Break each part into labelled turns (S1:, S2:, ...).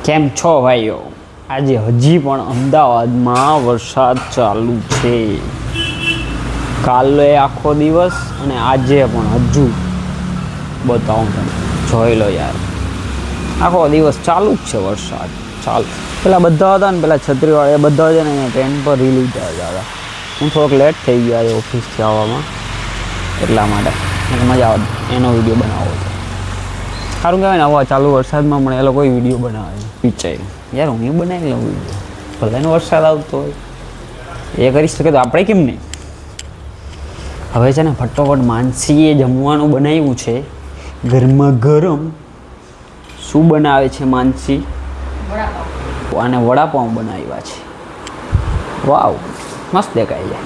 S1: કેમ છો ભાઈઓ? આજે હજી પણ અમદાવાદમાં વરસાદ ચાલુ છે. કાલે આખો દિવસ અને આજે પણ હજુ બતાવું તમે જોઈ લો યાર. આખો દિવસ ચાલુ જ છે વરસાદ. ચાલુ પેલા બધા હતા ને, પેલા છત્રીવાળા એ બધા છે ને અહીંયા ટ્રેન પર રીલ ઉતારતા હતા. હું થોડોક લેટ થઈ ગયો આજે ઓફિસથી આવવામાં, એટલા માટે મજા આવે એનો વિડીયો બનાવો હતો. સારું કહેવાય ને, આવા ચાલુ વરસાદમાં પણ એ લોકો વિડીયો બનાવે છે. પિક્ચર યાર હું બનાવી લઉં વિડીયો, ભલેનો વરસાદ આવતો હોય એ કરી શકે તો આપણે કેમ નહીં. હવે છે ને ફટોફટ માનસીએ જમવાનું બનાવ્યું છે ગરમા ગરમ. શું બનાવે છે માનસી? અને વડાપાઉં બનાવ્યા છે. વાવ, મસ્ત દેખાય છે.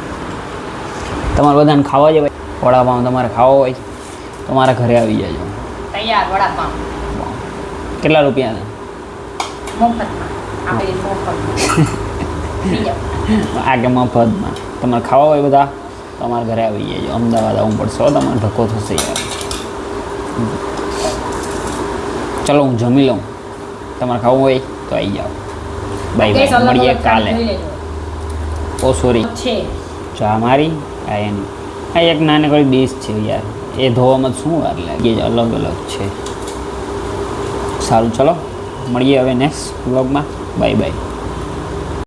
S1: તમારે બધાને ખાવા છે ભાઈ વડાપાઉં? તમારે ખાવા હોય તો મારા ઘરે આવી જાજો.
S2: તૈયાર વડાપાઉં.
S1: કેટલા રૂપિયા? આ કે મફતમાં. તમારે ખાવા હોય બધા તો અમારા ઘરે આવી જાય. અમદાવાદ આવવું પડશે, તમારે ધક્કો થશે યાર. ચલો હું જમી લઉં, તમારે ખાવું હોય તો આવી જાઓ. બાય બાય, મળીએ કાલે. ઓ સોરી, ચા મારી આ એની આ એક નાનકડી ડીશ છે યાર, એ ધોવામાં શું વાર લાગે, અલગ અલગ છે. સારું ચલો મળીએ હવે નેક્સ્ટ વ્લોગમાં. Bye bye.